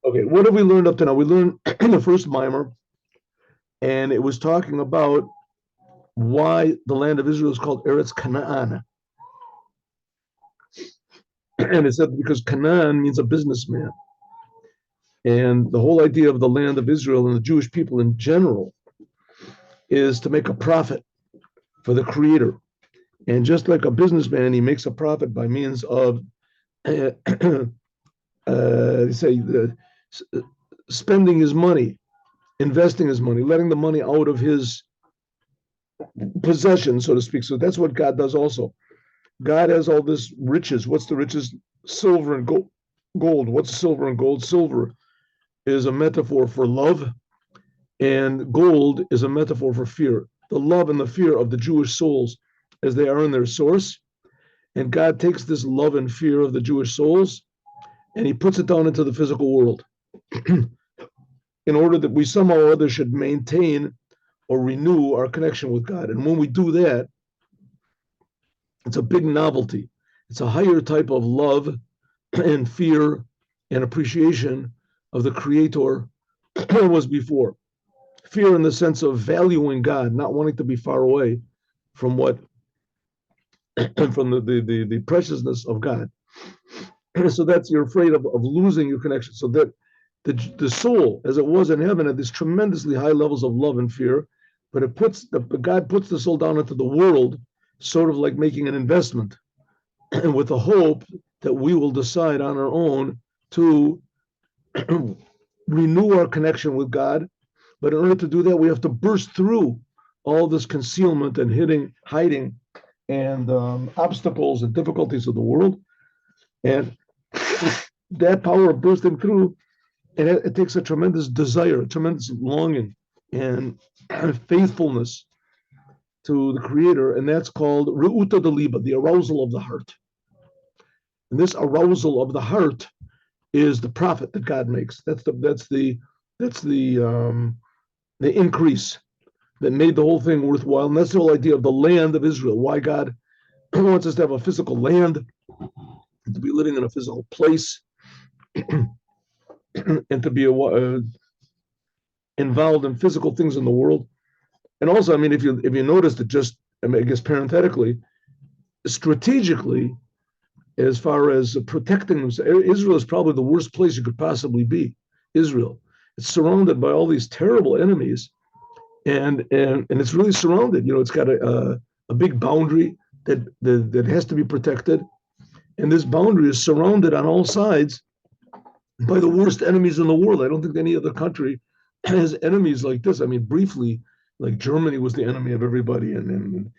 Okay, what have we learned up to now? We learned the first mimer, and it was talking about why the land of Israel is called Eretz Canaan. And it said because Canaan means a businessman. And the whole idea of the land of Israel and the Jewish people in general is to make a profit for the creator. And just like a businessman, he makes a profit by means of, say, spending his money, investing his money, letting the money out of his possession, so to speak. So that's what God does also. God has all this riches. What's the riches? Silver and gold. Gold. What's silver and gold? Silver is a metaphor for love, and gold is a metaphor for fear. The love and the fear of the Jewish souls as they are in their source. And God takes this love and fear of the Jewish souls and he puts it down into the physical world in order that we somehow or other should maintain or renew our connection with God. And when we do that, it's a big novelty. It's a higher type of love and fear and appreciation of the Creator than was before. Fear in the sense of valuing God, not wanting to be far away from what from the preciousness of God. So that's you're afraid of losing your connection. So that the soul, as it was in heaven, had these tremendously high levels of love and fear, but it puts God puts the soul down into the world, sort of like making an investment, and with the hope that we will decide on our own to renew our connection with God. But in order to do that, we have to burst through all this concealment and hiding, and obstacles and difficulties of the world. And that power of bursting through, it takes a tremendous desire, a tremendous longing, and faithfulness to the Creator, and that's called Re'uta Deliba, the arousal of the heart. And this arousal of the heart is the profit that God makes. That's the increase that made the whole thing worthwhile. And that's the whole idea of the land of Israel. Why God wants us to have a physical land, to be living in a physical place, and to be involved in physical things in the world. And also, I mean, if you notice that, just I mean, I guess parenthetically, strategically, as far as protecting themselves, Israel is probably the worst place you could possibly be. Israel, it's surrounded by all these terrible enemies, and it's really surrounded. You know, it's got a big boundary that has to be protected, and this boundary is surrounded on all sides by the worst enemies in the world. I don't think any other country has enemies like this. I mean, briefly, like Germany was the enemy of everybody, and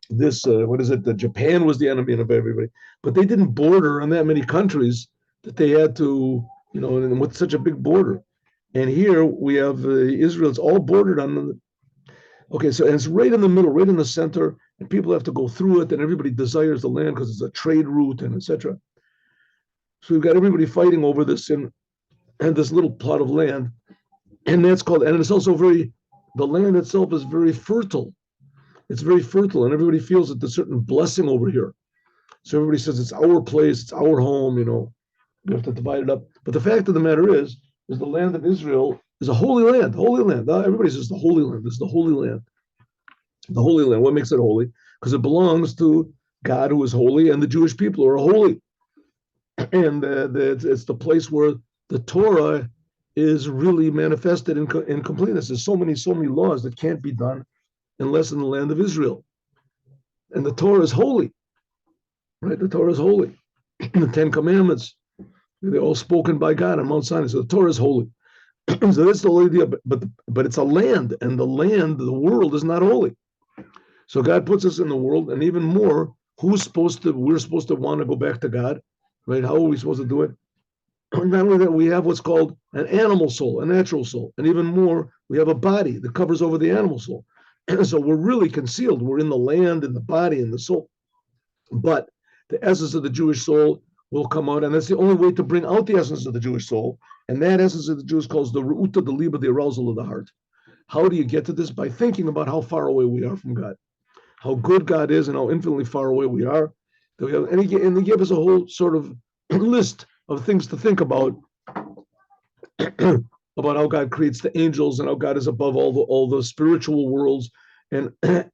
this what is it? The Japan was the enemy of everybody, but they didn't border on that many countries that they had to, you know, and with such a big border. And here we have Israel. It's all bordered on the. Okay, so and it's right in the middle, right in the center, and people have to go through it, and everybody desires the land because it's a trade route and etc. So we've got everybody fighting over this and this little plot of land, and that's called. And it's also the land itself is very fertile. It's very fertile, and everybody feels that there's a certain blessing over here. So everybody says it's our place, it's our home. You know, we have to divide it up. But the fact of the matter is the land of Israel is a holy land. Holy land. Everybody says the holy land. This is the holy land. The holy land. What makes it holy? Because it belongs to God, who is holy, and the Jewish people who are holy. And it's the place where the Torah is really manifested in completeness. There's so many laws that can't be done unless in the land of Israel. And the Torah is holy, right? The Torah is holy. The Ten Commandments, they're all spoken by God on Mount Sinai. So the Torah is holy. So that's the whole idea. But it's a land, and the world is not holy. So God puts us in the world, and even more, we're supposed to want to go back to God, right? How are we supposed to do it? Not only that, we have what's called an animal soul, a natural soul, and even more, we have a body that covers over the animal soul. So we're really concealed. We're in the land, and the body, and the soul. But the essence of the Jewish soul will come out, and that's the only way to bring out the essence of the Jewish soul. And that essence of the Jews calls the Re'uta, the Liba, the arousal of the heart. How do you get to this? By thinking about how far away we are from God, how good God is, and how infinitely far away we are. And he gave us a whole sort of list of things to think about about how God creates the angels and how God is above all the spiritual worlds, and and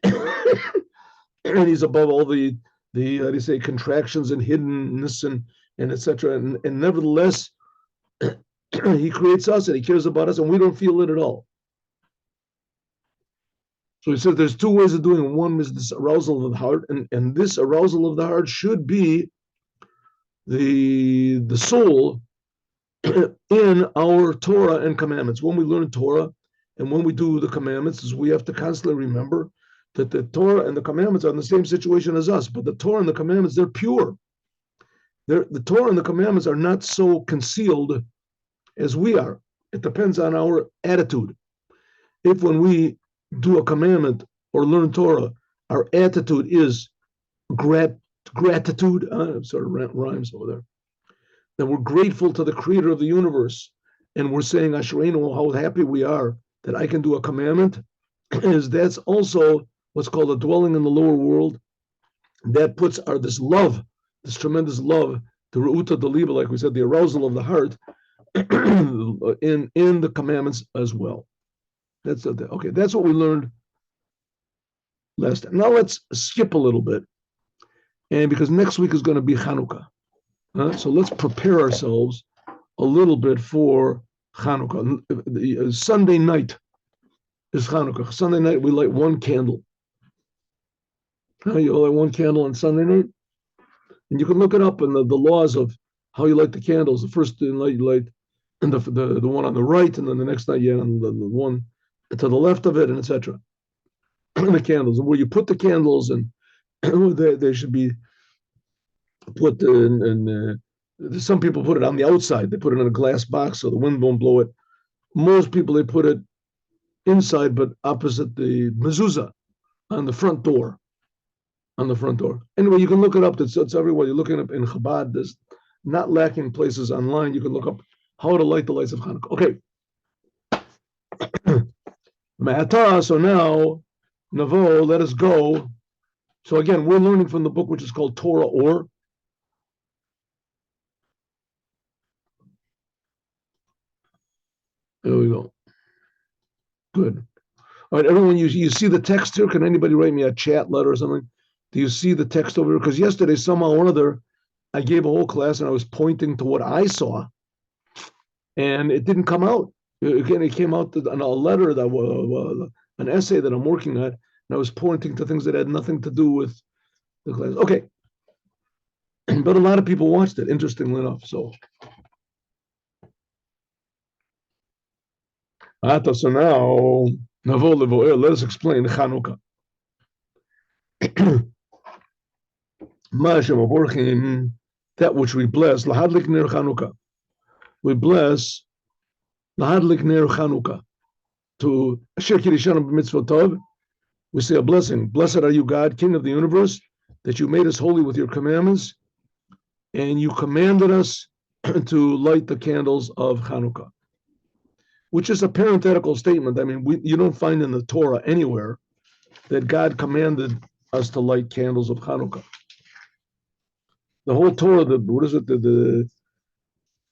He's above all the how do you say, contractions and hiddenness and etc. And nevertheless, He creates us and He cares about us, and we don't feel it at all. So he says there's two ways of doing it. One is this arousal of the heart, and this arousal of the heart should be the soul in our Torah and commandments. When we learn Torah and when we do the commandments, is we have to constantly remember that the Torah and the commandments are in the same situation as us, but the Torah and the commandments, they're pure. The Torah and the commandments are not so concealed as we are. It depends on our attitude. If when we do a commandment or learn Torah, our attitude is gratitude, sort of rhymes over there, that we're grateful to the creator of the universe, and we're saying, Ashreinu, how happy we are that I can do a commandment, is that's also what's called a dwelling in the lower world. That puts this love, this tremendous love, the Re'uta Deliba, like we said, the arousal of the heart, in the commandments as well. That's okay. That's what we learned last time. Now let's skip a little bit, and because next week is going to be Chanuka, so let's prepare ourselves a little bit for Chanuka. Sunday night is Chanuka. Sunday night we light one candle. You light one candle on Sunday night, and you can look it up in the laws of how you light the candles. The first night you light, and the one on the right, and then the next night you on the one to the left of it, and etc. The candles, and where you put the candles, and they should be put in. Some people put it on the outside. They put it in a glass box so the wind won't blow it. Most people, they put it inside, but opposite the mezuzah on the front door. On the front door. Anyway, you can look it up. It's everywhere. You're looking up in Chabad. There's not lacking places online. You can look up how to light the lights of Hanukkah. Okay. So now, Navo, let us go. So again, we're learning from the book which is called Torah Or. There we go. Good. All right, everyone, you see the text here? Can anybody write me a chat letter or something? Do you see the text over here? Because yesterday, somehow or other, I gave a whole class and I was pointing to what I saw, and it didn't come out. It came out in a letter that was an essay that I'm working at, and I was pointing to things that had nothing to do with the class. Okay. But a lot of people watched it, interestingly enough. So now, let us explain Chanuka. That which we bless, lahadlik ner Chanuka. We bless lahadlik ner Chanuka. To asher kirishanu b'mitzvotov, we say a blessing. Blessed are you, God, King of the universe, that you made us holy with your commandments, and you commanded us to light the candles of Chanuka, which is a parenthetical statement. I mean, you don't find in the Torah anywhere that God commanded us to light candles of Chanuka. The whole Torah, the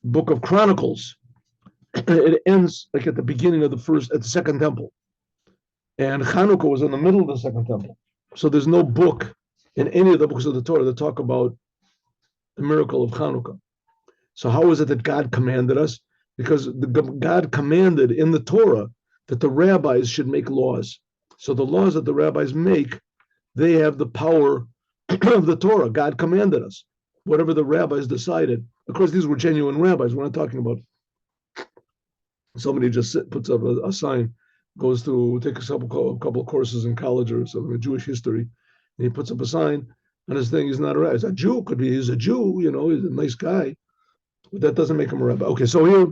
book of Chronicles, it ends like at the beginning of the second temple. And Chanuka was in the middle of the second temple. So there's no book in any of the books of the Torah that talk about the miracle of Chanuka. So how is it that God commanded us? Because God commanded in the Torah that the rabbis should make laws. So the laws that the rabbis make, they have the power of the Torah. God commanded us. Whatever the rabbis decided. Of course, these were genuine rabbis. We're not talking about somebody just puts up a sign, goes to take a couple of courses in college or something, Jewish history, and he puts up a sign on his thing. He's not a rabbi. He's a Jew. He's a Jew. He's a nice guy. But that doesn't make him a rabbi. Okay, so here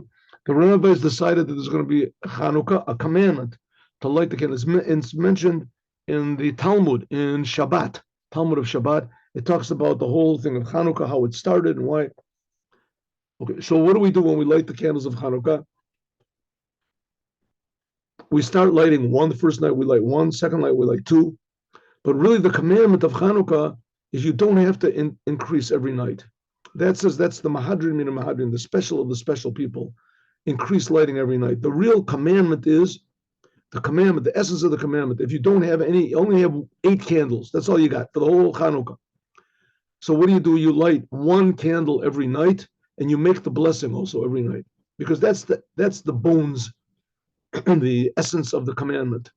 the rabbis decided that there's going to be Chanuka, a commandment to light the candles. It's mentioned in the Talmud in Shabbat, Talmud of Shabbat. It talks about the whole thing of Chanuka, how it started and why. Okay, so what do we do when we light the candles of Chanuka? We start lighting one. The first night we light one, second night we light two. But really the commandment of Chanuka is you don't have to increase every night. That says that's the Mahadrin Mina Mahadrin, the special of the special people. Increase lighting every night. The real commandment is the commandment, the essence of the commandment. If you don't have any, you only have 8 candles. That's all you got for the whole Chanuka. So what do? You light 1 candle every night, and you make the blessing also every night, because that's the bones, the essence of the commandment.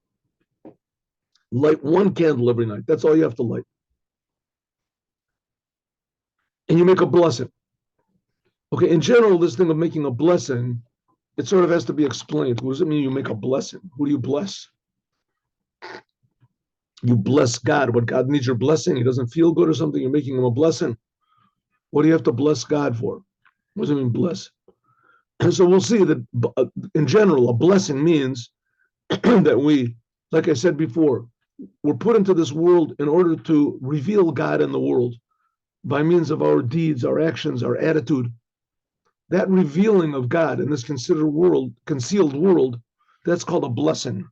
Light 1 candle every night. That's all you have to light, and you make a blessing. Okay, in general, this thing of making a blessing, it sort of has to be explained. What does it mean you make a blessing? Who do you bless? You bless God. What God needs your blessing. He doesn't feel good or something. You're making him a blessing. What do you have to bless God for? What does it mean bless? And so we'll see that in general, a blessing means that we, like I said before, we're put into this world in order to reveal God in the world by means of our deeds, our actions, our attitude. That revealing of God in this concealed world, that's called a blessing.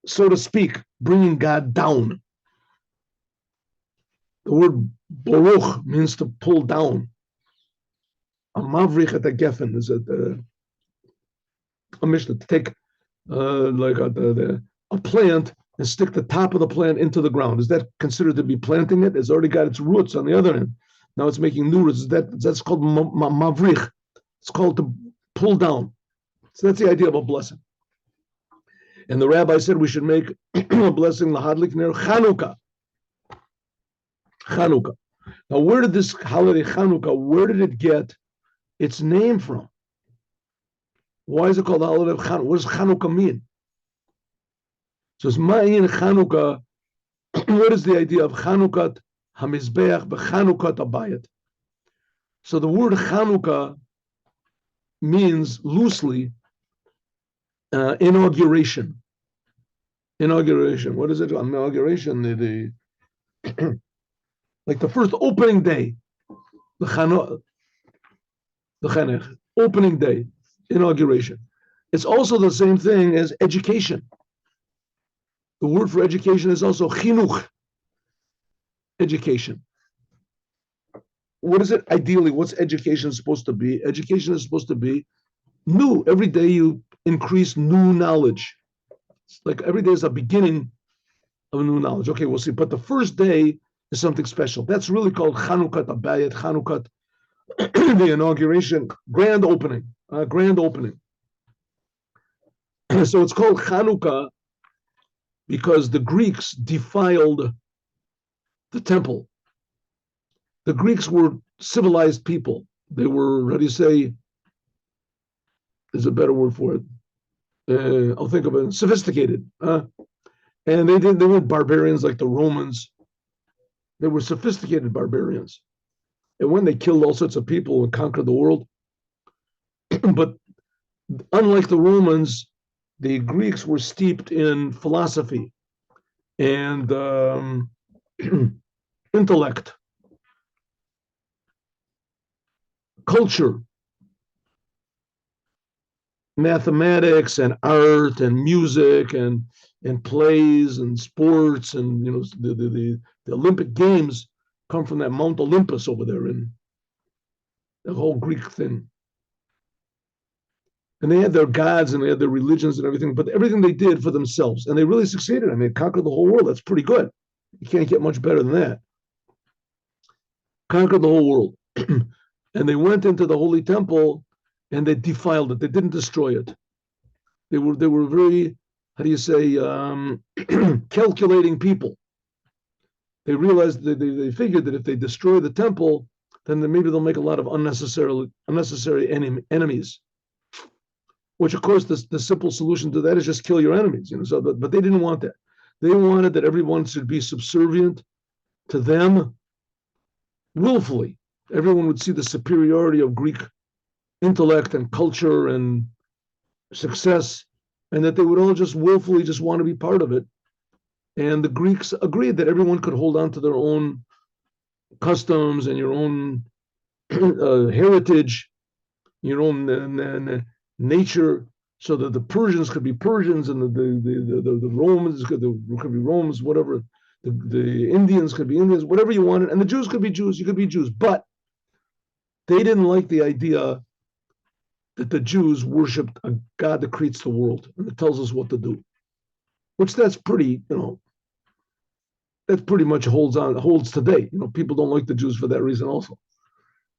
So to speak, bringing God down. The word baruch means to pull down. A mavrich at a geffen is a mishnah, to take like a plant and stick the top of the plant into the ground. Is that considered to be planting it? It's already got its roots on the other end. Now it's making new roots. That's called mavrich. It's called to pull down. So that's the idea of a blessing. And the rabbi said we should make a blessing lahadlik ner Chanuka. Chanuka. Now, where did this holiday Chanuka? Where did it get its name from? Why is it called the holiday of Chanukah? What does Chanukah mean? So it's Ma'in Chanukah. What is the idea of Chanukat Hamizbeach b'Chanukat Abayit? So the word Chanukah means loosely inauguration. Inauguration. What is it? Inauguration. Like the first opening day. The Chanech. Opening day. Inauguration. It's also the same thing as education. The word for education is also chinuch, education. What is it ideally? What's education supposed to be? Education is supposed to be new. Every day you increase new knowledge. It's like every day is a beginning of new knowledge. Okay, we'll see. But the first day is something special. That's really called Chanukat Abayit, Chanukat, the inauguration, grand opening. So it's called Chanuka because the Greeks defiled the temple. The Greeks were civilized people. They were, how do you say, there's a better word for it. I'll think of it, sophisticated. And they weren't barbarians like the Romans. They were sophisticated barbarians. And when they killed all sorts of people and conquered the world, but unlike the Romans, the Greeks were steeped in philosophy and intellect, culture, mathematics and art and music and plays and sports, and the Olympic Games come from that Mount Olympus over there in the whole Greek thing. And they had their gods and they had their religions and everything, but everything they did for themselves. And they really succeeded. I mean, conquered the whole world. That's pretty good. You can't get much better than that. Conquered the whole world. And they went into the Holy Temple and they defiled it. They didn't destroy it. They were very, how do you say, calculating people. They realized that they figured that if they destroy the temple, then maybe they'll make a lot of unnecessary enemies. Which, of course, the simple solution to that is just kill your enemies. So, but they didn't want that. They wanted that everyone should be subservient to them willfully. Everyone would see the superiority of Greek intellect and culture and success, and that they would all just willfully just want to be part of it. And the Greeks agreed that everyone could hold on to their own customs and your own heritage, your own nature, so that the Persians could be Persians and the Romans could be Romans, whatever. the Indians could be Indians, whatever you wanted, and the Jews could be Jews. You could be Jews, but they didn't like the idea that the Jews worshipped a God that creates the world and that tells us what to do. Which that's pretty, that pretty much holds today. People don't like the Jews for that reason also.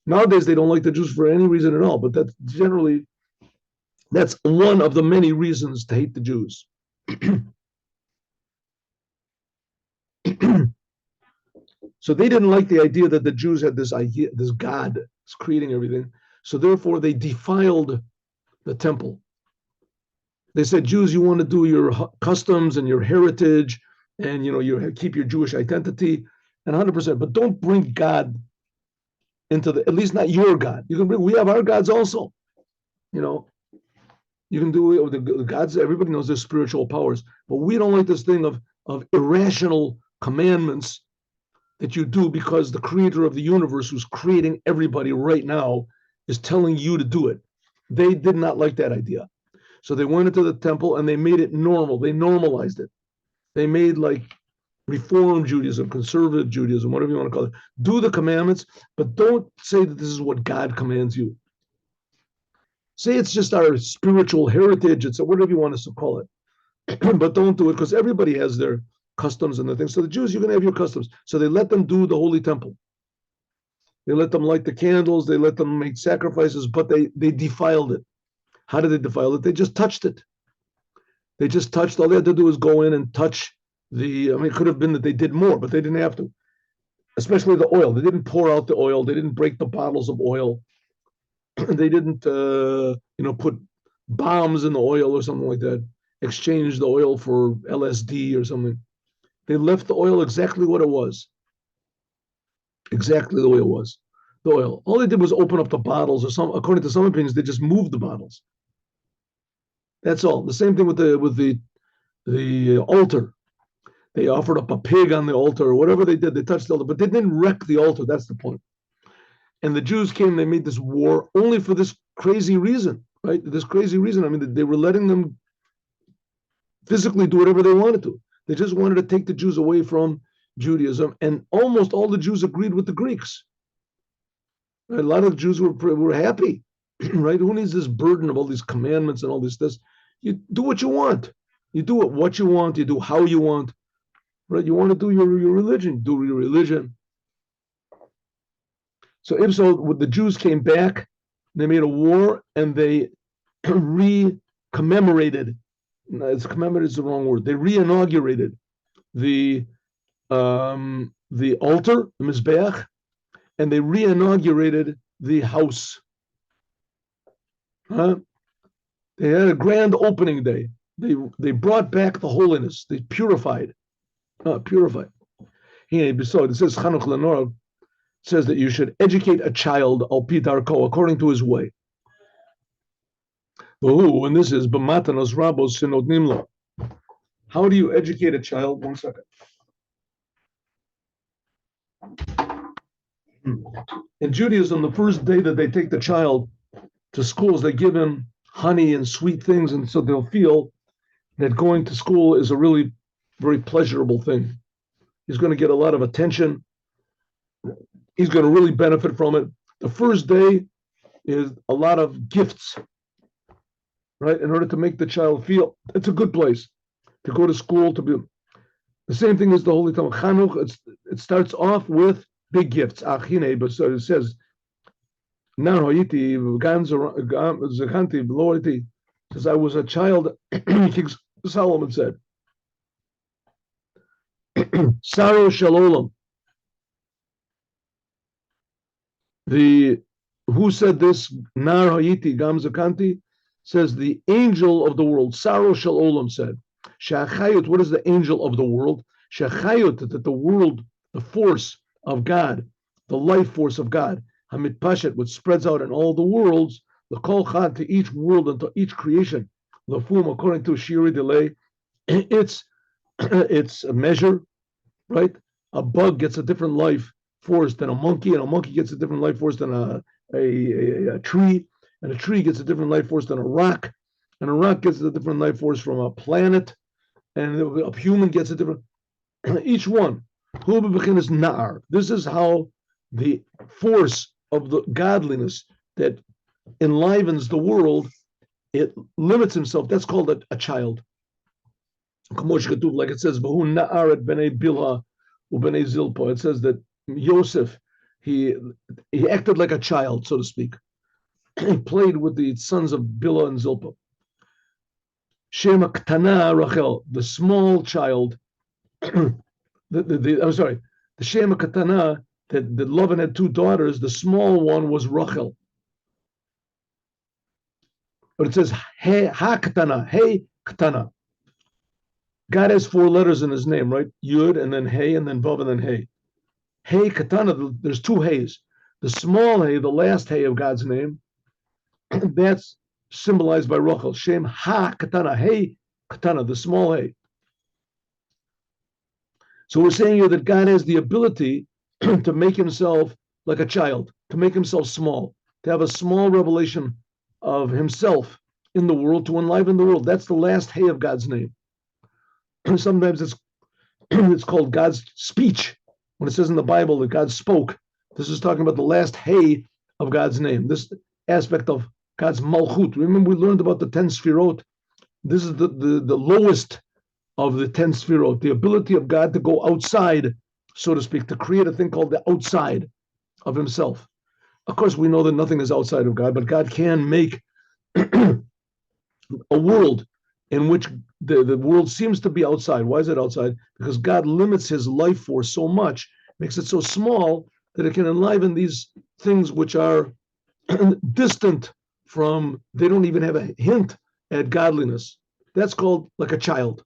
Nowadays they don't like the Jews for any reason at all, but that's one of the many reasons to hate the Jews. So they didn't like the idea that the Jews had this idea, this God is creating everything. So therefore they defiled the temple. They said, Jews, you want to do your customs and your heritage, and you keep your Jewish identity, and 100%, but don't bring God into at least not your God. We have our gods also. You can do it. The gods, everybody knows their spiritual powers, but we don't like this thing of irrational commandments that you do because the creator of the universe, who's creating everybody right now, is telling you to do it. They did not like that idea. So they went into the temple and they made it normal. They normalized it. They made like Reform Judaism, conservative Judaism, whatever you want to call it. Do the commandments, but don't say that this is what God commands you. Say it's just our spiritual heritage, it's whatever you want us to call it. But don't do it because everybody has their customs and the things. So the Jews, you're going to have your customs. So they let them do the holy temple. They let them light the candles. They let them make sacrifices, but they defiled it. How did they defile it? They just touched it. They just touched. All they had to do was go in and touch it could have been that they did more, but they didn't have to. Especially the oil. They didn't pour out the oil. They didn't break the bottles of oil. They didn't, put bombs in the oil or something like that. Exchange the oil for LSD or something. They left the oil exactly what it was. Exactly the way it was. The oil. All they did was open up the bottles, according to some opinions, they just moved the bottles. That's all. The same thing with the altar. They offered up a pig on the altar or whatever they did. They touched the altar, but they didn't wreck the altar. That's the point. And the Jews came, they made this war only for this crazy reason, right? This crazy reason. They were letting them physically do whatever they wanted to. They just wanted to take the Jews away from Judaism. And almost all the Jews agreed with the Greeks. Right? A lot of the Jews were happy, right? Who needs this burden of all these commandments and all this? You do what you want. You do it what you want. You do how you want. Right? You want to do your religion. Do your religion. So if so, the Jews came back, they made a war, and they commemorated. Commemorated is the wrong word. They re-inaugurated the altar, the Mizbeach, and they re-inaugurated the house. They had a grand opening day. They brought back the holiness. They purified. Purified. So it says Chanuka Lenora says that you should educate a child al pi darko, according to his way. And this is b'matanos rabos shenotnim lo. How do you educate a child? 1 second. In Judaism, the first day that they take the child to schools, they give him honey and sweet things, and so they'll feel that going to school is a really very pleasurable thing. He's going to get a lot of attention. He's going to really benefit from it. The first day is a lot of gifts, right? In order to make the child feel it's a good place to go to school, to be. The same thing as the Holy Talmud. Chanuka, it starts off with big gifts. But so it says, says, I was a child, King Solomon said, Saro Shalom. Who said this? Nar Hayiti Gam Zakanti says the angel of the world. Saro Shalom said, Shachayut. What is the angel of the world? Shachayut, that the world, the force of God, the life force of God, Hamid Pashat, which spreads out in all the worlds, the Kol Chad, to each world and to each creation. Lafum, according to Shiri delay, it's a measure, right? A bug gets a different life force than a monkey, and a monkey gets a different life force than a tree, and a tree gets a different life force than a rock, and a rock gets a different life force from a planet, and a human gets a different. Each one. This is how the force of the godliness that enlivens the world, it limits himself. That's called a child. Like it says, it says that Yosef, he he acted like a child, so to speak. He played with the sons of Bilhah and Zilpah. Shema Ktana Rachel, the small child, I'm sorry, the Shema Katana, that Lavan had two daughters, the small one was Rachel. But it says, Hey Ha Katana, Hey Katana. God has four letters in his name, right? Yud, and then Hey, and then Vav, and then Hey. Hey Katana, there's two Heys. The small Hey, the last Hey of God's name, that's symbolized by Rachel. Shem Ha Katana, Hey Katana, the small Hey. So we're saying here that God has the ability to make himself like a child, to make himself small, to have a small revelation of himself in the world, to enliven the world. That's the last Hey of God's name. Sometimes it's called God's speech. When it says in the Bible that God spoke, this is talking about the last Hey of God's name, this aspect of God's Malchut. Remember, we learned about the 10 Sfirot. This is the lowest of the 10 Sfirot, the ability of God to go outside, so to speak, to create a thing called the outside of himself. Of course, we know that nothing is outside of God, but God can make a world in which the world seems to be outside. Why is it outside? Because God limits his life force so much, makes it so small that it can enliven these things which are distant from, they don't even have a hint at godliness. That's called like a child.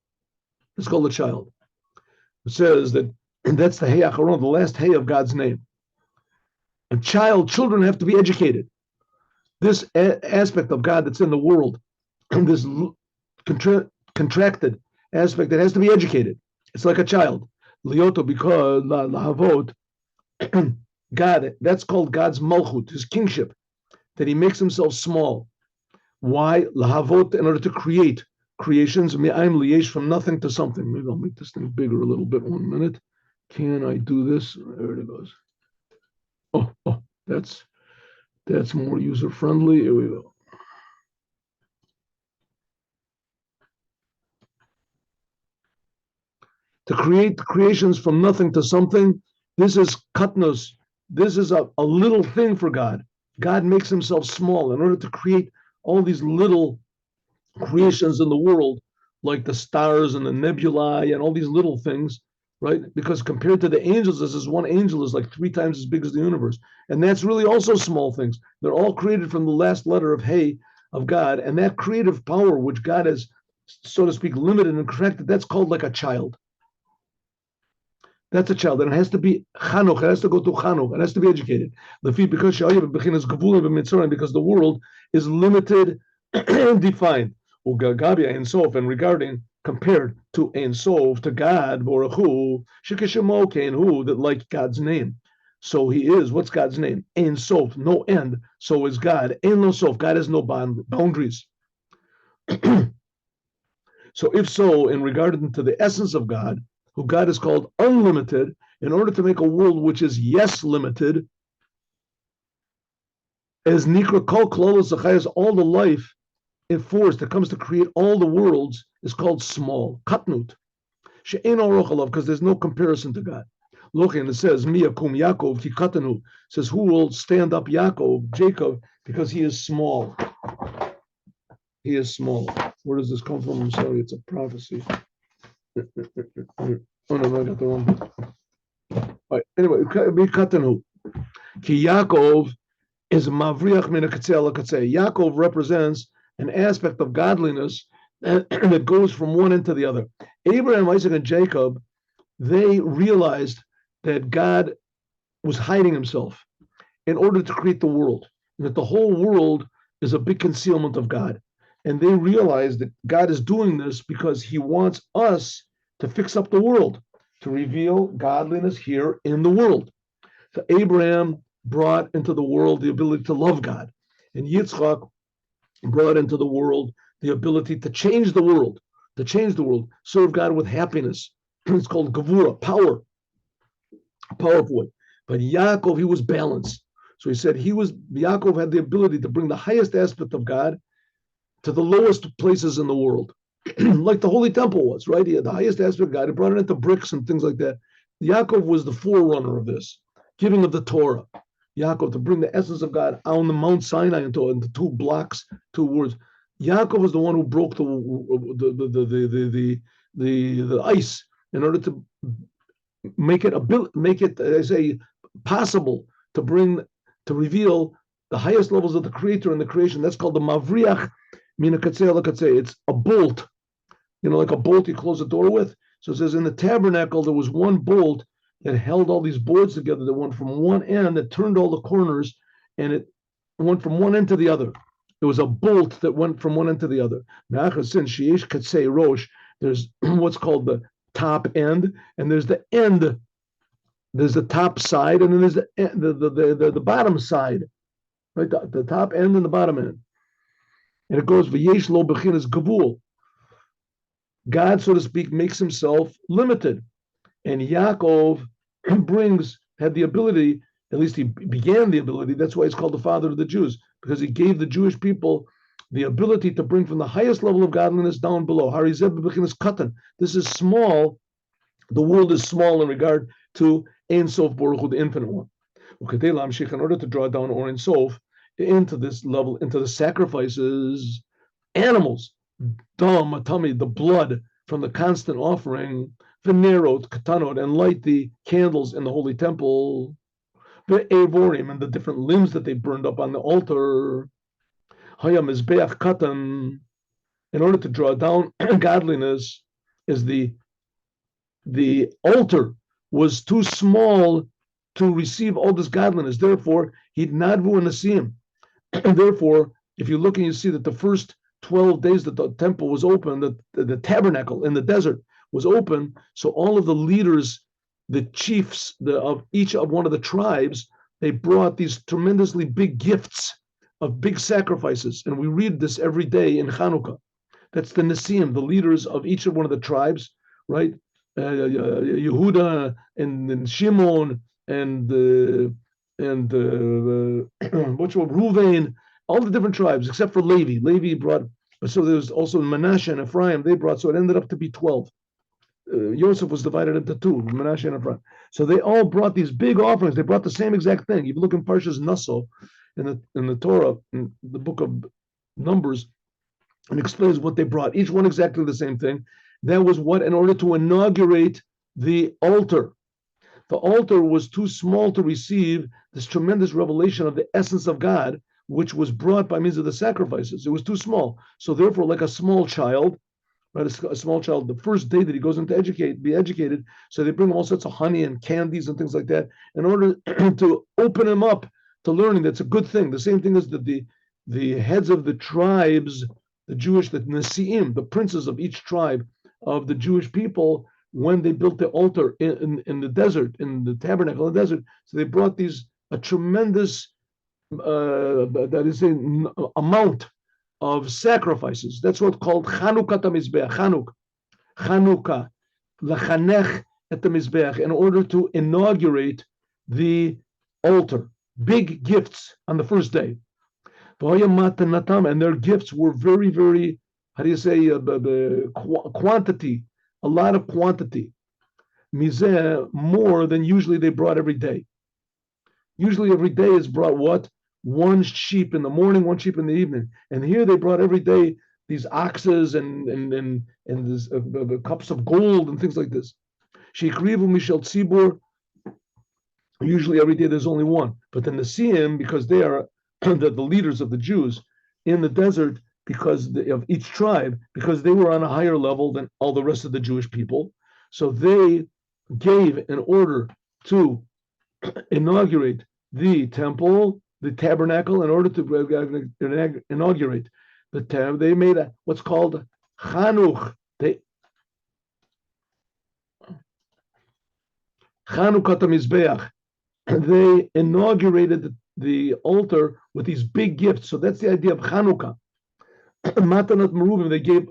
It's called a child. It says that, and that's the Hey Acharon, the last Hey of God's name. Children have to be educated. This aspect of God that's in the world, this contracted aspect that has to be educated. It's like a child. Lioto, because lahavot, God, that's called God's malchut, his kingship, that he makes himself small. Why? Lahavot, in order to create creations, mi'ayim liyesh, from nothing to something. Maybe I'll make this thing bigger a little bit. 1 minute. Can I do this? There it goes. Oh, that's more user friendly. Here we go. To create creations from nothing to something, this is katnos. This is a little thing for God. God makes himself small in order to create all these little creations in the world, like the stars and the nebulae and all these little things, right? Because compared to the angels, this is one angel is like 3 times as big as the universe. And that's really also small things. They're all created from the last letter of Hey of God. And that creative power, which God has, so to speak, limited and corrected, that's called like a child. That's a child, and it has to be Chanuk. It has to go to Chanuk. It has to be educated. Because the world is limited and defined. And regarding compared to Ein Sof, to God, Baruch Hu, Shekeshemo Kein Hu, that like God's name. So he is. What's God's name? Ein Sof, no end. So is God. Ein Lo Sof. God has no boundaries. So if so, in regard to the essence of God, who God is called unlimited, in order to make a world which is yes limited, as Nikra Kol Klolos Zachayas, all the life in force that comes to create all the worlds is called small, katnut. She'ein orochalav, because there's no comparison to God. Look, and it says, Miyakum Yaakov Kikatanu, says, who will stand up Yaakov, Jacob, because he is small. He is small. Where does this come from? I'm sorry, it's a prophecy. Oh no, I got the wrong book. All right, anyway, Katanu. Ki Yaakov is Mavriach min hakatzeh. Yaakov represents an aspect of godliness that goes from one end to the other. Abraham, Isaac, and Jacob, they realized that God was hiding himself in order to create the world, and that the whole world is a big concealment of God. And they realized that God is doing this because he wants us to fix up the world, to reveal godliness here in the world. So Abraham brought into the world the ability to love God, and Yitzchak brought into the world the ability to change the world, serve God with happiness, It's called Gavura, powerful way. But Yaakov, he was balanced. So he said Yaakov had the ability to bring the highest aspect of God to the lowest places in the world. Like the Holy Temple was, right? He had the highest aspect of God. He brought it into bricks and things like that. Yaakov was the forerunner of this, giving of the Torah. Yaakov, to bring the essence of God on the Mount Sinai into two blocks, two words. Yaakov was the one who broke the ice in order to make it I say, possible to reveal the highest levels of the Creator in the creation. That's called the Mavriach Mina Katzeh Katzeh. It's a bolt, like a bolt you close the door with. So it says in the tabernacle there was one bolt that held all these boards together that went from one end, that turned all the corners, and it went from one end to the other. It was a bolt that went from one end to the other. Since Sheesh Katzeh Rosh, there's what's called the top end, and there's the end. There's the top side, and then there's the bottom side, right? The top end and the bottom end. And it goes v'yesh lo bechinas gavul. God, so to speak, makes himself limited, and Yaakov had the ability. At least he began the ability. That's why he's called the father of the Jews, because he gave the Jewish people the ability to bring from the highest level of godliness down below. Harizeh bechinas katan. This is small. The world is small in regard to Ein Sof Baruch Hu, the infinite one. In order to draw down Or Ein Sof into this level, into the sacrifices, animals, tummy, the blood from the constant offering, venerot, katanot, and light the candles in the holy temple, the avorim, and the different limbs that they burned up on the altar, hayam mizbeach katan, in order to draw down godliness, is the altar was too small to receive all this godliness. Therefore, he'd nadvu and nasim. And therefore, if you look and you see that the first 12 days that the temple was open, the tabernacle in the desert was open, so all of the leaders, the chiefs of each of one of the tribes, they brought these tremendously big gifts of big sacrifices. And we read this every day in Chanuka. That's the Nisim, the leaders of each of one of the tribes, right? Yehuda and Shimon and what's called Ruvain, all the different tribes except for Levi. Levi brought, so there's also Manasseh and Ephraim. They brought, so it ended up to be 12. Joseph was divided into two, Manasseh and Ephraim. So they all brought these big offerings. They brought the same exact thing. If you look in Parshas Naso, in the Torah, in the book of Numbers, and explains what they brought. Each one exactly the same thing. That was what, in order to inaugurate the altar. The altar was too small to receive this tremendous revelation of the essence of God, which was brought by means of the sacrifices. It was too small. So therefore, like a small child, right? A small child, the first day that he goes in to be educated, so they bring him all sorts of honey and candies and things like that in order to open him up to learning. That's a good thing. The same thing is that the heads of the tribes, the Nasi'im, the princes of each tribe of the Jewish people, when they built the altar in the desert, in the tabernacle in the desert, so they brought a tremendous, that is an amount of sacrifices. That's what's called Chanuka Mizbeach, Chanuka, Lachanech et Mizbeach, in order to inaugurate the altar. Big gifts on the first day. And their gifts were very, very, how do you say, quantity, a lot of quantity. Mizeh, more than usually they brought every day. Usually every day is brought what? One sheep in the morning, one sheep in the evening. And here they brought every day these oxes and this, cups of gold and things like this. Shekrivu Mishel Tzibur, usually every day there's only one. But then the Siyim, because they are the leaders of the Jews in the desert, because of each tribe, because they were on a higher level than all the rest of the Jewish people. So they gave an order to inaugurate the temple, the tabernacle, in order to inaugurate the tabernacle. They made what's called Chanukah. Chanukat Mizbeach. They inaugurated the altar with these big gifts. So that's the idea of Chanukah. Matanat Meruvim, they gave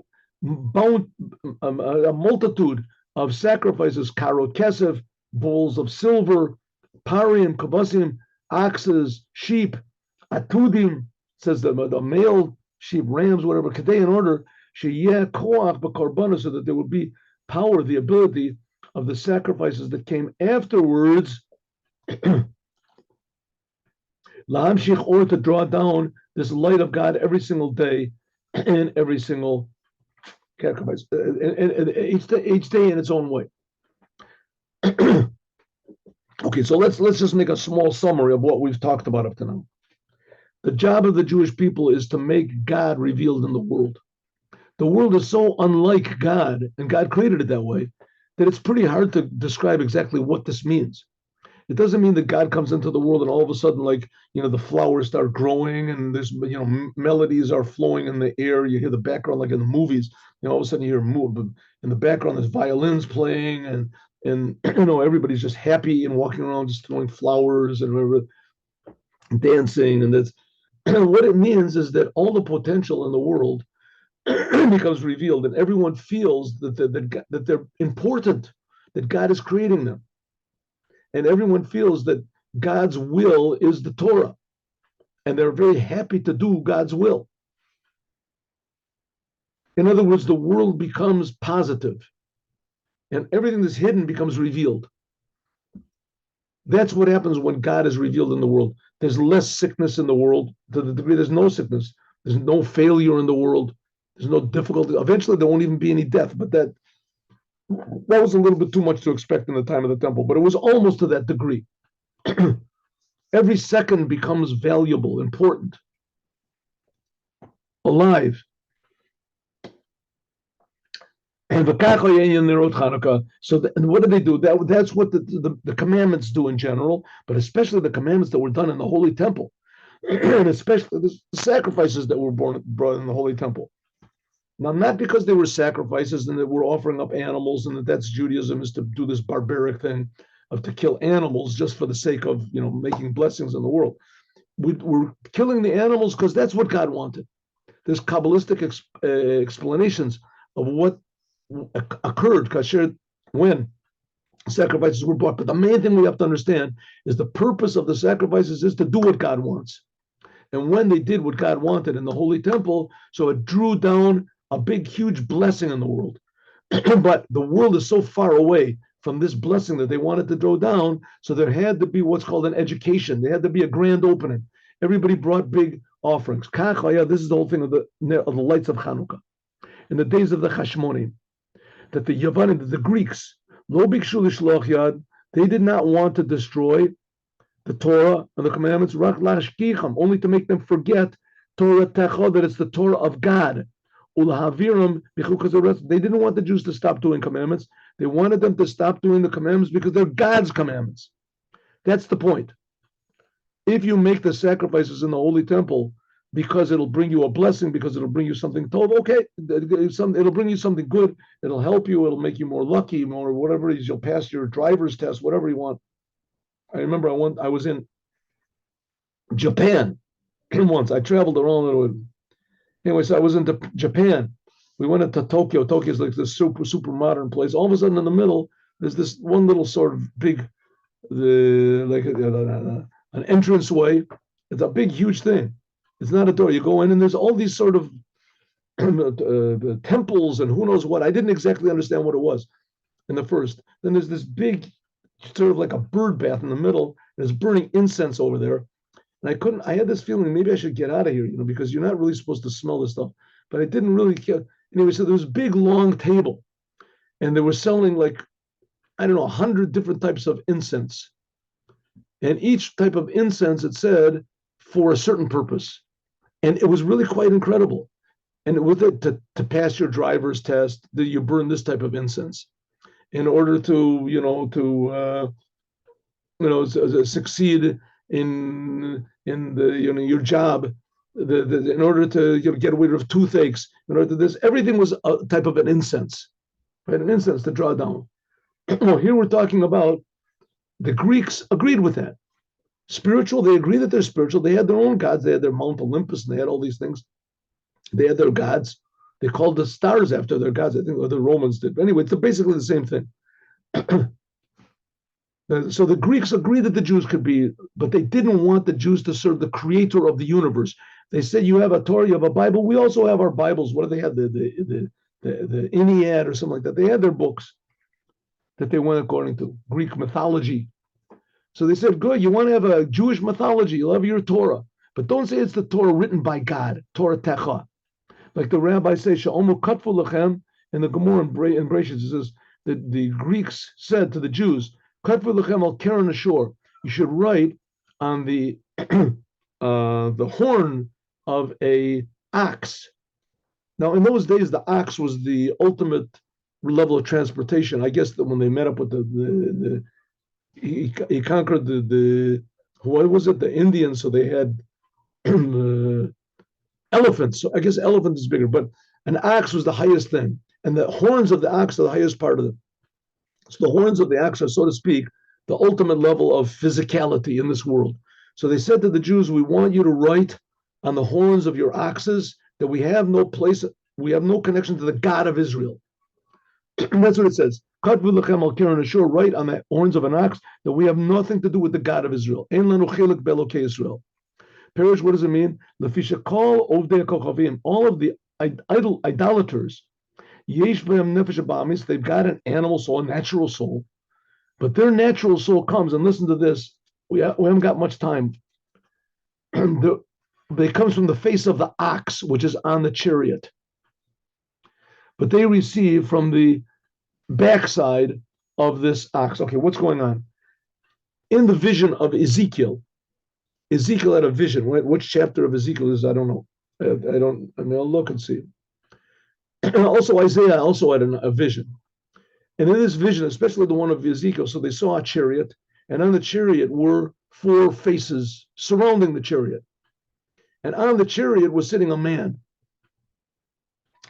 a multitude of sacrifices, karot kesef, bowls of silver, parim, kabasim, oxes, sheep, atudim, says the male sheep, rams, whatever, kadeh, in order, sheyeh koach b'karbana, so that there would be power, the ability of the sacrifices that came afterwards, la'amshich, or to draw down this light of God every single day and every single sacrifice, and each day in its own way. Okay, so let's just make a small summary of what we've talked about up to now. The job of the Jewish people is to make God revealed in the world. The world is so unlike God, and God created it that way, that it's pretty hard to describe exactly what this means. It doesn't mean that God comes into the world and all of a sudden, like, the flowers start growing and there's, melodies are flowing in the air. You hear the background, like in the movies, all of a sudden you hear in the background, there's violins playing and everybody's just happy and walking around, just throwing flowers and dancing. And that's what it means is that all the potential in the world becomes revealed, and everyone feels that they're important, that God is creating them. And everyone feels that God's will is the Torah, and they're very happy to do God's will. In other words, the world becomes positive, and everything that's hidden becomes revealed. That's what happens when God is revealed in the world. There's less sickness in the world, to the degree there's no sickness. There's no failure in the world. There's no difficulty. Eventually, there won't even be any death, but that was a little bit too much to expect in the time of the temple, but it was almost to that degree. Every second becomes valuable, important, alive. And Chanuka. So what do they do? That's what the commandments do in general, but especially the commandments that were done in the Holy Temple, and especially the sacrifices that were brought in the Holy Temple. Now, not because they were sacrifices and that we're offering up animals and that's Judaism, is to do this barbaric thing of to kill animals just for the sake of making blessings in the world. We're killing the animals because that's what God wanted. There's Kabbalistic explanations of what occurred when sacrifices were brought. But the main thing we have to understand is the purpose of the sacrifices is to do what God wants. And when they did what God wanted in the Holy Temple, so it drew down a big, huge blessing in the world. But the world is so far away from this blessing that they wanted to draw down, so there had to be what's called an education. There had to be a grand opening. Everybody brought big offerings. This is the whole thing of the lights of Chanuka. In the days of the Chashmonim, that the Yavanim, the Greeks, lo bikshu lishloch yad, they did not want to destroy the Torah and the commandments, rak lashkicham, only to make them forget Torah techa, that it's the Torah of God. Ulahaviram, they didn't want the Jews to stop doing commandments. They wanted them to stop doing the commandments because they're God's commandments. That's the point. If you make the sacrifices in the Holy Temple because it'll bring you a blessing, because it'll bring you something told, okay, it'll bring you something good, it'll help you, it'll make you more lucky, more whatever it is, you'll pass your driver's test, whatever you want. I remember I was in Japan once. I traveled around. Anyway, so I was into Japan. We went into Tokyo. Tokyo is like this super modern place. All of a sudden, in the middle, there's this one little sort of big, an entranceway. It's a big, huge thing. It's not a door. You go in, and there's all these sort of temples and who knows what. I didn't exactly understand what it was in the first. Then there's this big, sort of like a bird bath in the middle. There's burning incense over there. And I had this feeling maybe I should get out of here, because you're not really supposed to smell this stuff. But I didn't really care. Anyway, so there was a big, long table. And they were selling 100 different types of incense. And each type of incense, it said, for a certain purpose. And it was really quite incredible. And with it, to pass your driver's test, that you burn this type of incense. In order to succeed in your job, in order to get rid of toothaches, in order to this, everything was a type of an incense, right? An incense to draw down. Well, here we're talking about the Greeks agreed with that. Spiritual, they agree that they're spiritual. They had their own gods. They had their Mount Olympus, and they had all these things. They had their gods. They called the stars after their gods, I think, or the Romans did. But anyway, it's basically the same thing. So the Greeks agreed that the Jews could be, but they didn't want the Jews to serve the creator of the universe. They said, you have a Torah, you have a Bible. We also have our Bibles. What do they have? The Ennead or something like that. They had their books that they went according to, Greek mythology. So they said, good, you want to have a Jewish mythology, you'll have your Torah. But don't say it's the Torah written by God, Torah Techa. Like the rabbis say, Sha'omu katfu lechem, in the Gemara in Bereshit, it says that the Greeks said to the Jews, katfu lechem al keren ashur, you should write on the horn of a ox. Now, in those days, the ox was the ultimate level of transportation. I guess that when they met up with he conquered what was it? The Indians, so they had elephants. So I guess elephant is bigger, but an ox was the highest thing, and the horns of the ox are the highest part of them. So the horns of the ox are, so to speak, the ultimate level of physicality in this world. So they said to the Jews, we want you to write on the horns of your oxes that we have no place, we have no connection to the God of Israel. That's what it says. Write on the horns of an ox that we have nothing to do with the God of Israel. Perish, what does it mean? All of the idolaters, they've got an animal soul, a natural soul, but their natural soul comes, and listen to this, we haven't got much time. They comes from the face of the ox, which is on the chariot. But they receive from the backside of this ox. Okay, what's going on? In the vision of Ezekiel had a vision. Which chapter of Ezekiel is? I don't know. I'll look and see. Also, Isaiah also had a vision. And in this vision, especially the one of Ezekiel, so they saw a chariot, and on the chariot were 4 faces surrounding the chariot. And on the chariot was sitting a man.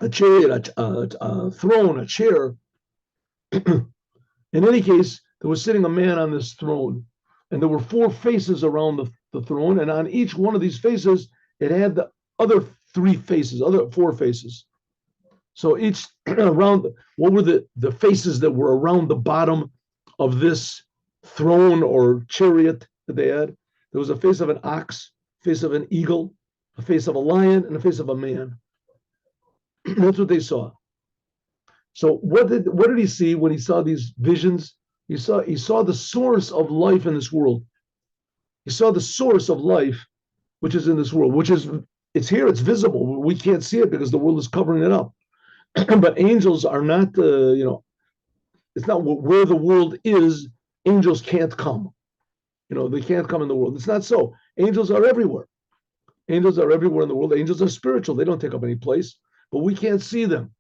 A chariot, a throne, a chair. In any case, there was sitting a man on this throne, and there were 4 faces around the throne, and on each one of these faces, it had the other 4 faces. So each around, what were the faces that were around the bottom of this throne or chariot that they had? There was a face of an ox, face of an eagle, a face of a lion, and a face of a man. That's what they saw. So what did he see when he saw these visions? He saw the source of life in this world. He saw the source of life, which is in this world, it's here, it's visible. We can't see it because the world is covering it up. But angels are not, it's not where the world is. Angels can't come. They can't come in the world. It's not so. Angels are everywhere. Angels are everywhere in the world. Angels are spiritual. They don't take up any place, but we can't see them.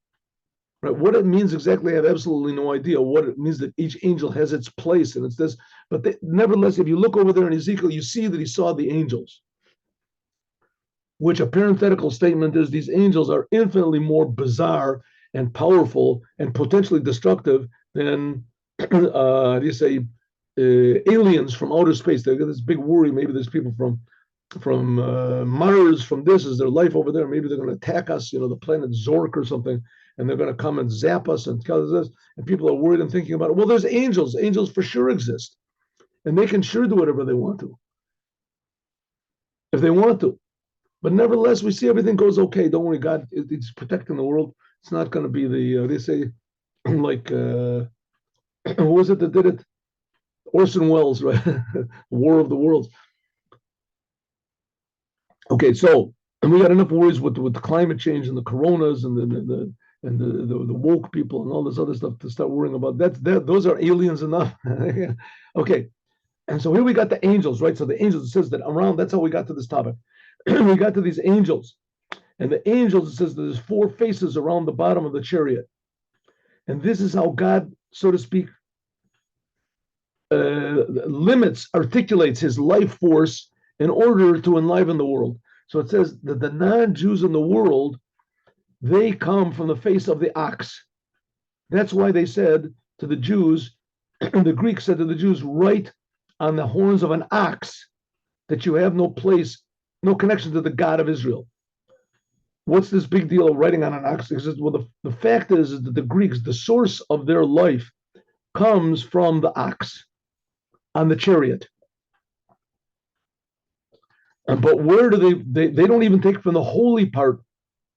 Right? What it means exactly, I have absolutely no idea. What it means that each angel has its place, and it's this. But nevertheless, if you look over there in Ezekiel, you see that he saw the angels. Which a parenthetical statement is, these angels are infinitely more bizarre and powerful and potentially destructive than aliens from outer space. They got this big worry. Maybe there's people from Mars, from this, is their life over there. Maybe they're going to attack us, the planet Zork or something, and they're going to come and zap us and kill us. And people are worried and thinking about it. Well, there's angels. Angels for sure exist, and they can sure do whatever they want to, if they want to. But nevertheless, we see everything goes okay. Don't worry, God is protecting the world. It's not going to be they say, like, who was it that did it? Orson Welles, right? War of the Worlds. Okay, so we got enough worries with the climate change and the coronas and the woke people and all this other stuff to start worrying about. Those are aliens enough. Okay, and so here we got the angels, right? So the angels, it says that around, that's how we got to this topic. We got to these angels, and the angels, it says there's 4 faces around the bottom of the chariot, and this is how God, so to speak, articulates his life force in order to enliven the world. So it says that the non-Jews in the world, they come from the face of the ox. That's why they said to the Jews, the Greeks said to the Jews, write on the horns of an ox that you have no place, no connection to the God of Israel. what's this big deal of writing on an ox? He says, well, the fact is that the Greeks, the source of their life comes from the ox on the chariot. But where do they don't even take from the holy part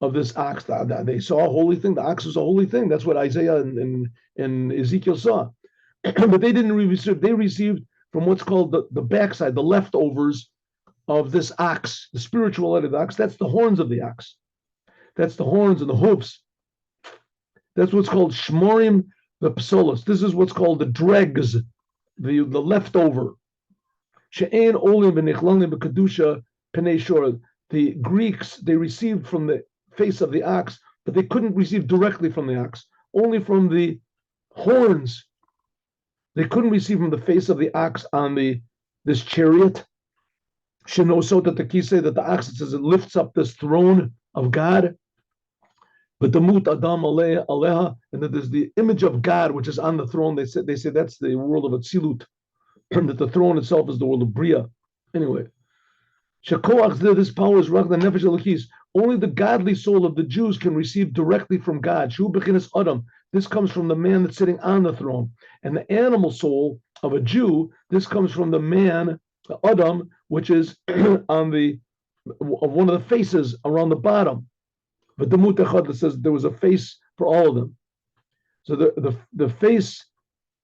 of this ox. They saw a holy thing. The ox was a holy thing. That's what Isaiah and Ezekiel saw. But they didn't receive, they received from what's called the backside, the leftovers of this ox, the spirituality of the ox. That's the horns of the ox. That's the horns and the hooves. That's what's called shmorim the psolos. This is what's called the dregs, the leftover. She'ein olim v'nichlalim b'kedusha penei shor. The Greeks, they received from the face of the ox, but they couldn't receive directly from the ox, only from the horns. They couldn't receive from the face of the ox on this chariot. Shenoso that the kisei, that the ox, it says it lifts up this throne of God. But the mut adam aleha, and that there's the image of God which is on the throne. They say that's the world of Atzilut, and that the throne itself is the world of Bria. Anyway, Shakoach, this power is Rach the Nefesh Elokis. Only the godly soul of the Jews can receive directly from God. Shu bechinas Adam. This comes from the man that's sitting on the throne. And the animal soul of a Jew, this comes from the man, Adam, which is on one of the faces around the bottom. But the Mutachad says there was a face for all of them. So the face,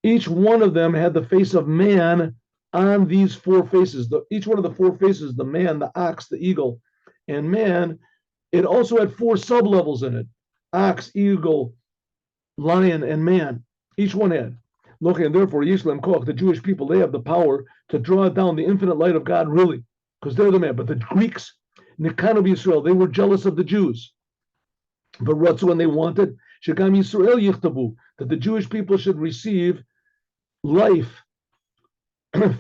each one of them had the face of man on these four faces. Each one of the four faces, the man, the ox, the eagle, and man, it also had four sub-levels in it. Ox, eagle, lion, and man. Each one had. And therefore, Yisrael Koch, the Jewish people, they have the power to draw down the infinite light of God, really, because they're the man. But the Greeks, Nikanu Yisrael, they were jealous of the Jews. But Ratzu, when they wanted, Shekam Yisrael Yichtabu, that the Jewish people should receive life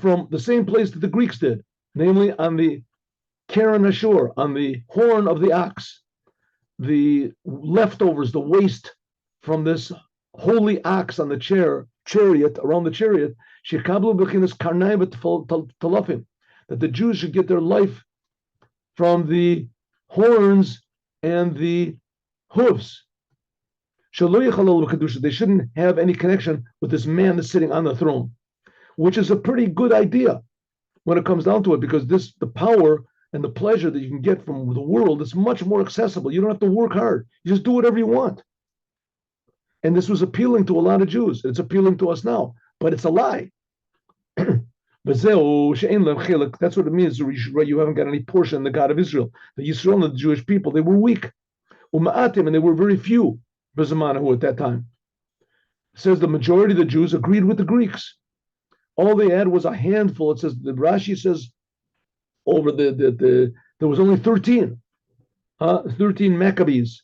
from the same place that the Greeks did, namely on the Karen Ashur, on the horn of the ox, the leftovers, the waste from this holy ox on the chariot, around the chariot, Shekablu Bechinas Karnai Talafim, that the Jews should get their life from horns and the hooves. They shouldn't have any connection with this man that's sitting on the throne, which is a pretty good idea when it comes down to it, because the power and the pleasure that you can get from the world is much more accessible. You don't have to work hard. You just do whatever you want. And this was appealing to a lot of Jews. It's appealing to us now, but it's a lie. That's what it means. You haven't got any portion in the God of Israel. The Yisrael and the Jewish people, they were weak. And they were very few at that time. It says the majority of the Jews agreed with the Greeks. All they had was a handful. It says, the Rashi says, over there was only 13 Maccabees.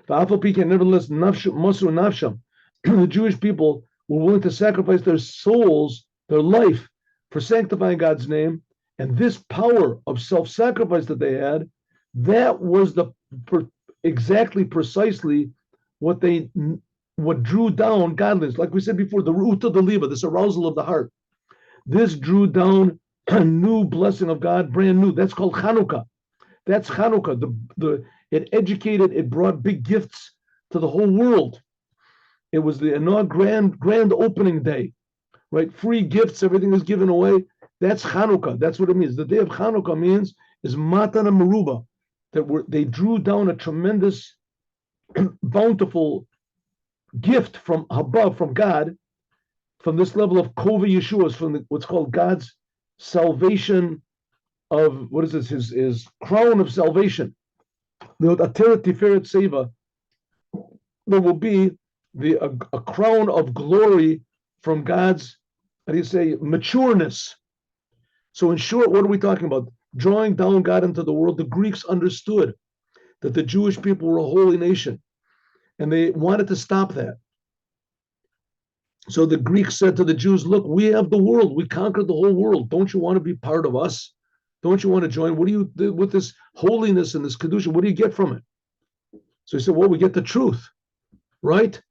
Nevertheless, the Jewish people were willing to sacrifice their souls, their life, for sanctifying God's name. And this power of self-sacrifice that they had, that was precisely what drew down godliness. Like we said before, the root of the liba, this arousal of the heart. This drew down a new blessing of God, brand new. That's called Chanuka. That's Chanuka. It educated, it brought big gifts to the whole world. It was the grand opening day, right? Free gifts, everything is given away. That's Chanuka. That's what it means. The day of Chanuka means is Matana Meruba, that they drew down a tremendous, bountiful gift from above, from God, from this level of Kova Yeshuas, from what's called God's salvation of, what is this, his crown of salvation. The Ateret Tiferet Seva, there will be a crown of glory from God's, matureness. So in short, what are we talking about? Drawing down God into the world. The Greeks understood that the Jewish people were a holy nation, and they wanted to stop that. So the Greeks said to the Jews, look, we have the world. We conquered the whole world. Don't you want to be part of us? Don't you want to join? What do you do with this holiness and this Kedusha? What do you get from it? So he said, well, we get the truth, right?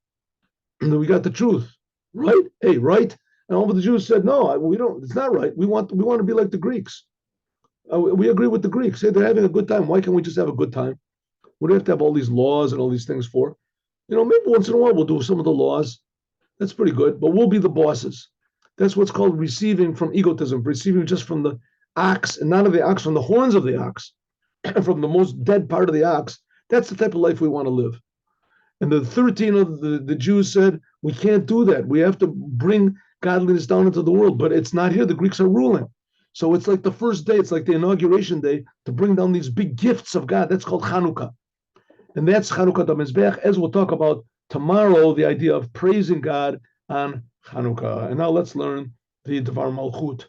We got the truth, right? Hey, right? And all of the Jews said, no, we don't. It's not right. We want to be like the Greeks. We agree with the Greeks. Hey, they're having a good time. Why can't we just have a good time? What do you have to have all these laws and all these things for? Maybe once in a while we'll do some of the laws. That's pretty good, but we'll be the bosses. That's what's called receiving from egotism, receiving just from the ox, and not of the ox, from the horns of the ox, from the most dead part of the ox. That's the type of life we want to live. And the 13 of the Jews said, we can't do that. We have to bring godliness down into the world, but it's not here. The Greeks are ruling. So it's like the first day, it's like the inauguration day to bring down these big gifts of God. That's called Chanuka. And that's Chanuka da Mizbeach, as we'll talk about tomorrow, the idea of praising God on Chanuka. And now let's learn the Devar Malchut.